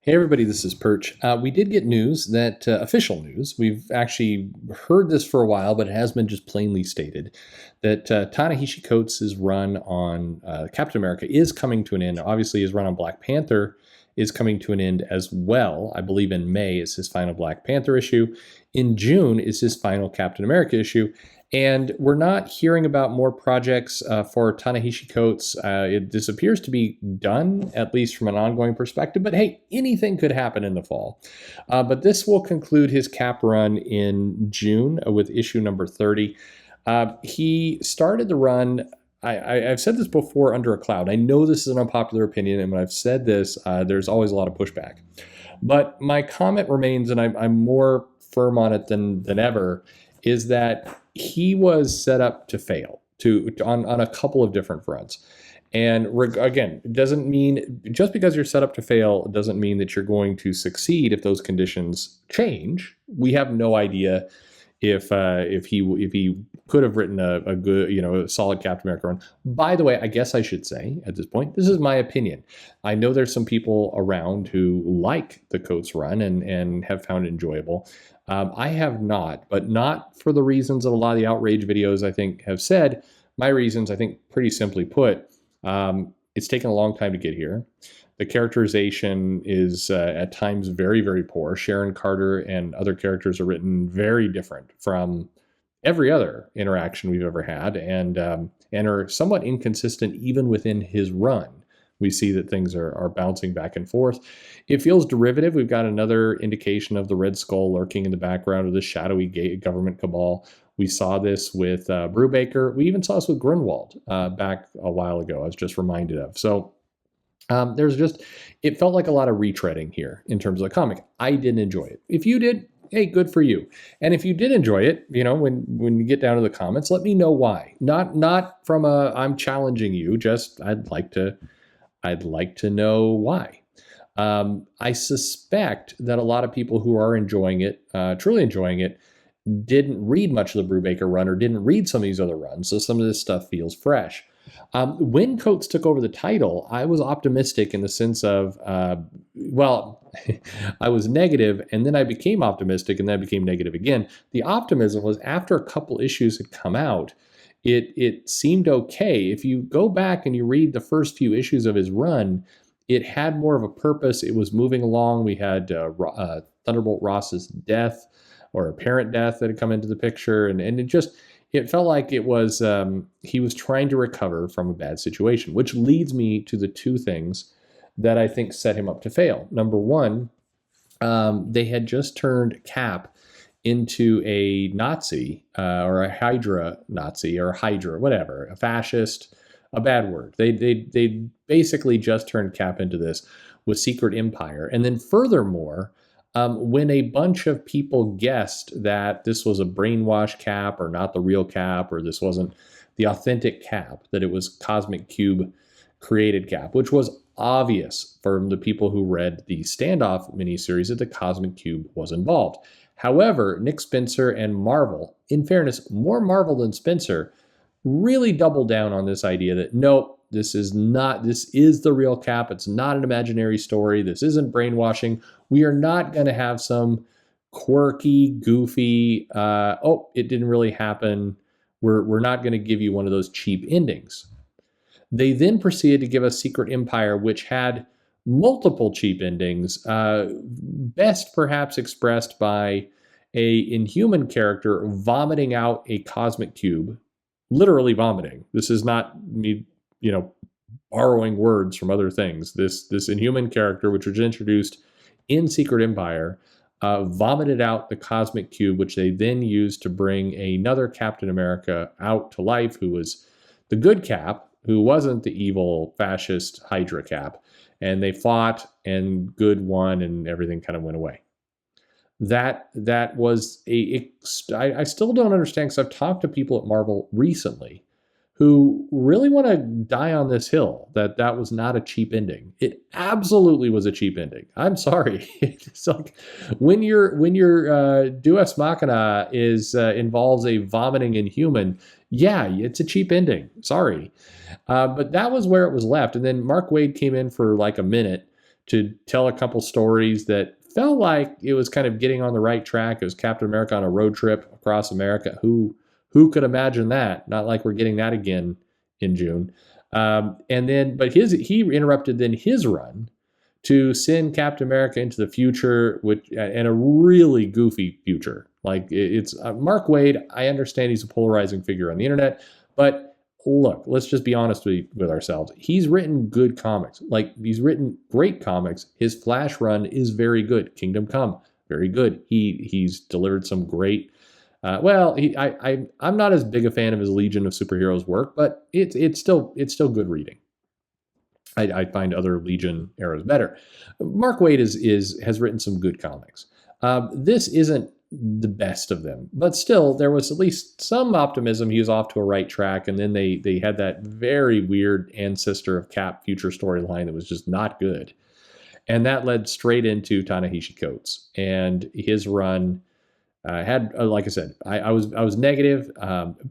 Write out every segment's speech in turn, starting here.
Hey everybody, this is Perch. We did get news that, official news, we've actually heard this for a while, but it has been just plainly stated, that Ta-Nehisi Coates' run on Captain America is coming to an end. Obviously, his run on Black Panther is coming to an end as well. I believe in May is his final Black Panther issue. In June is his final Captain America issue. And we're not hearing about more projects for Ta-Nehisi Coates. This appears to be done, at least from an ongoing perspective. But hey, anything could happen in the fall. But this will conclude his cap run in June with issue number 30. He started the run. I've said this before under a cloud. I know this is an unpopular opinion, and when I've said this, there's always a lot of pushback. But my comment remains, and I'm more firm on it than ever, is that he was set up to fail on a couple of different fronts. And again, it doesn't mean, just because you're set up to fail doesn't mean that you're going to succeed if those conditions change. We have no idea if he could have written a good, a solid Captain America run. By the way, I guess I should say at this point, this is my opinion. I know there's some people around who like the Coates run and have found it enjoyable. I have not, but not for the reasons that a lot of the outrage videos, I think, have said. My reasons, I think, pretty simply put, it's taken a long time to get here. The characterization is at times very, very poor. Sharon Carter and other characters are written very different from every other interaction we've ever had, and are somewhat inconsistent even within his run. We see that things are bouncing back and forth. It feels derivative. We've got another indication of the Red Skull lurking in the background of the shadowy government cabal. We saw this with Brubaker. We even saw this with Grunwald back a while ago, I was just reminded of. So it felt like a lot of retreading here in terms of the comic. I didn't enjoy it. If you did, hey, good for you. And if you did enjoy it, when you get down to the comments, let me know why. Not from I'm challenging you, just I'd like to know why. I suspect that a lot of people who are enjoying it, truly enjoying it, didn't read much of the Brubaker run or didn't read some of these other runs, so some of this stuff feels fresh. When Coates took over the title, I was optimistic in the sense of, I was negative, and then I became optimistic, and then I became negative again. The optimism was after a couple issues had come out, it seemed okay. If you go back and you read the first few issues of his run, it had more of a purpose. It was moving along. We had Thunderbolt Ross's death, or apparent death, that had come into the picture, and it felt like it was he was trying to recover from a bad situation, which leads me to the two things that I think set him up to fail. Number one, they had just turned Cap into a Nazi or a Hydra Nazi or Hydra, whatever, a fascist, a bad word. They basically just turned Cap into this with Secret Empire. And then furthermore, when a bunch of people guessed that this was a brainwash Cap or not the real Cap, or this wasn't the authentic Cap, that it was Cosmic Cube created Cap, which was obvious from the people who read the Standoff miniseries that the Cosmic Cube was involved. However, Nick Spencer and Marvel, in fairness, more Marvel than Spencer, really doubled down on this idea that, nope, this is the real Cap. It's not an imaginary story. This isn't brainwashing. We are not going to have some quirky, goofy, it didn't really happen. We're not going to give you one of those cheap endings. They then proceeded to give us Secret Empire, which had multiple cheap endings, best perhaps expressed by a Inhuman character vomiting out a cosmic cube, literally vomiting. This is not me, borrowing words from other things. This Inhuman character, which was introduced in Secret Empire, vomited out the cosmic cube, which they then used to bring another Captain America out to life, who was the good Cap, who wasn't the evil fascist Hydra Cap. And they fought, and good won, and everything kind of went away. That was I still don't understand, because I've talked to people at Marvel recently who really want to die on this hill that was not a cheap ending. It absolutely was a cheap ending. I'm sorry. It's like when your Deus Machina involves a vomiting Inhuman, yeah, it's a cheap ending. Sorry. But that was where it was left. And then Mark Waid came in for like a minute to tell a couple stories that felt like it was kind of getting on the right track. It was Captain America on a road trip across America. Who could imagine that? Not like we're getting that again in June. And then, but he interrupted then his run to send Captain America into the future, which and a really goofy future. Like it's Mark Waid. I understand he's a polarizing figure on the internet, but look, let's just be honest with ourselves. He's written good comics. Like he's written great comics. His Flash run is very good. Kingdom Come, very good. He's delivered some great. I'm not as big a fan of his Legion of Superheroes work, but it's still good reading. I find other Legion eras better. Mark Waid has written some good comics. This isn't the best of them, but still there was at least some optimism. He was off to a right track, and then they had that very weird Ancestor of Cap future storyline that was just not good, and that led straight into Ta-Nehisi Coates and his run. Had like I said, I was negative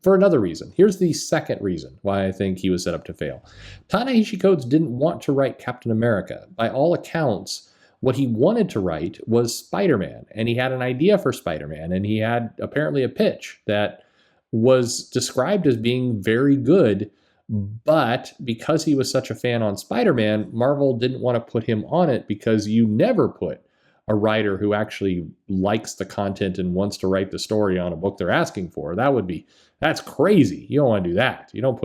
for another reason. Here's the second reason why I think he was set up to fail. Ta-Nehisi Coates didn't want to write Captain America. By all accounts, what he wanted to write was Spider-Man, and he had an idea for Spider-Man, and he had apparently a pitch that was described as being very good, but because he was such a fan on Spider-Man, Marvel didn't want to put him on it because you never put a writer who actually likes the content and wants to write the story on a book they're asking for. That's crazy. You don't want to do that. You don't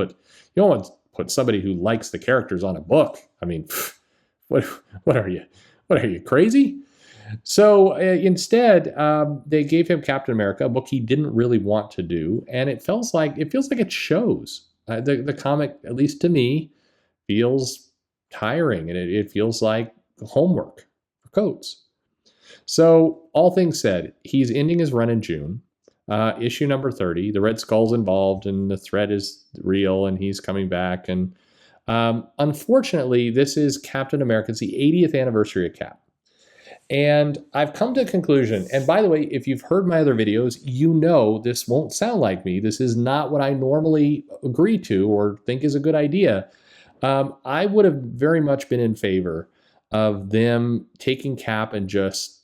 want to put somebody who likes the characters on a book. I mean, what are you? What are you, crazy? So instead, they gave him Captain America, a book he didn't really want to do, and it feels like it shows. The comic, at least to me, feels tiring, and it feels like homework for Coates. So all things said, he's ending his run in June. Issue number 30. The Red Skull's involved, and the threat is real, and he's coming back. And unfortunately, this is Captain America. It's the 80th anniversary of Cap. And I've come to a conclusion. And by the way, if you've heard my other videos, you know this won't sound like me. This is not what I normally agree to or think is a good idea. I would have very much been in favor of them taking Cap and just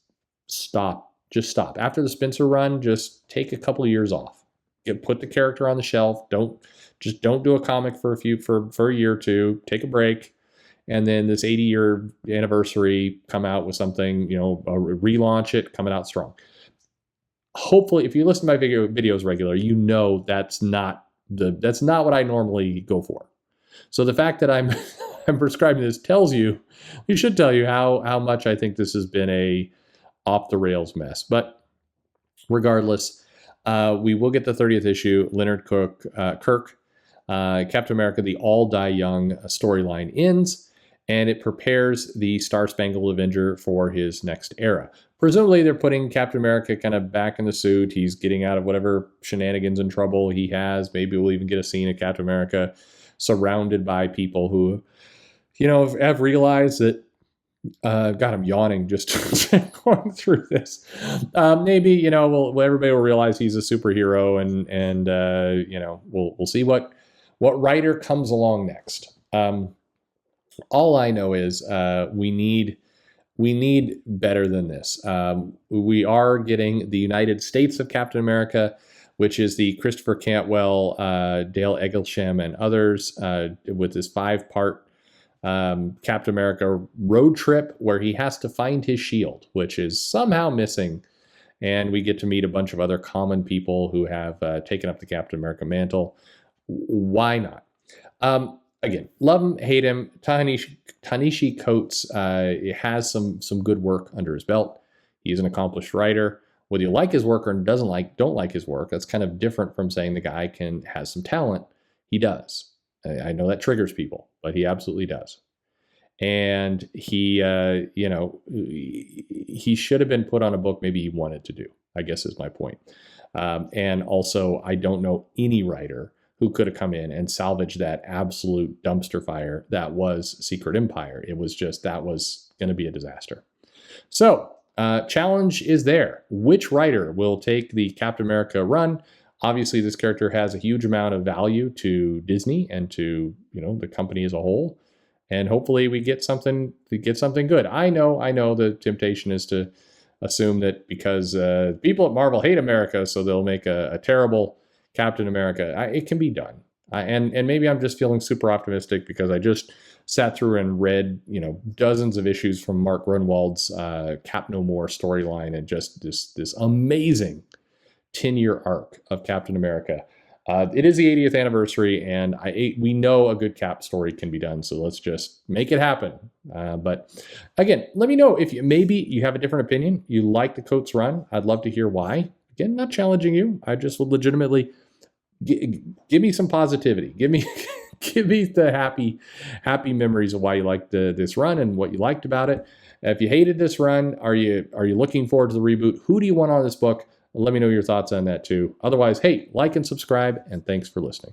stop. Just stop. After the Spencer run, just take a couple of years off. Put the character on the shelf. Don't do a comic for a year or two. Take a break. And then this 80-year anniversary, come out with something, relaunch it, coming out strong. Hopefully, if you listen to my videos regularly, you know that's not what I normally go for. So the fact that I'm prescribing this should tell you how much I think this has been a off the rails mess. But regardless, we will get the 30th issue. Leonard Kirk, Captain America, the All Die Young storyline ends, and it prepares the Star-Spangled Avenger for his next era. Presumably, they're putting Captain America kind of back in the suit. He's getting out of whatever shenanigans and trouble he has. Maybe we'll even get a scene of Captain America surrounded by people who, have realized that, God, I'm yawning just going through this. Maybe, everybody will realize he's a superhero, and we'll see what writer comes along next. All I know is we need better than this. We are getting the United States of Captain America, which is the Christopher Cantwell, Dale Eglesham, and others, with this 5-part Captain America road trip where he has to find his shield, which is somehow missing. And we get to meet a bunch of other common people who have taken up the Captain America mantle. Why not? Again, love him, hate him. Ta-Nehisi Coates has some good work under his belt. He's an accomplished writer. Whether you like his work or don't like his work, that's kind of different from saying the guy has some talent. He does. I know that triggers people, but he absolutely does. And he should have been put on a book maybe he wanted to do, I guess is my point. And also, I don't know any writer who could have come in and salvaged that absolute dumpster fire that was Secret Empire. It was just, that was going to be a disaster. So, challenge is there. Which writer will take the Captain America run? Obviously, this character has a huge amount of value to Disney and to, the company as a whole. and hopefully we get something good. I know the temptation is to assume that because people at Marvel hate America, so they'll make a terrible Captain America. It can be done. And maybe I'm just feeling super optimistic because I just sat through and read, dozens of issues from Mark Grunwald's Cap No More storyline, and just this amazing 10-year arc of Captain America. It is the 80th anniversary, and we know a good Cap story can be done, so let's just make it happen. But again, let me know if maybe you have a different opinion. You like the Coates run. I'd love to hear why. Again, not challenging you. I just would legitimately give me some positivity. Give me the happy memories of why you liked this run and what you liked about it. If you hated this run, are you looking forward to the reboot? Who do you want on this book? Let me know your thoughts on that too. Otherwise, hey, like and subscribe, and thanks for listening.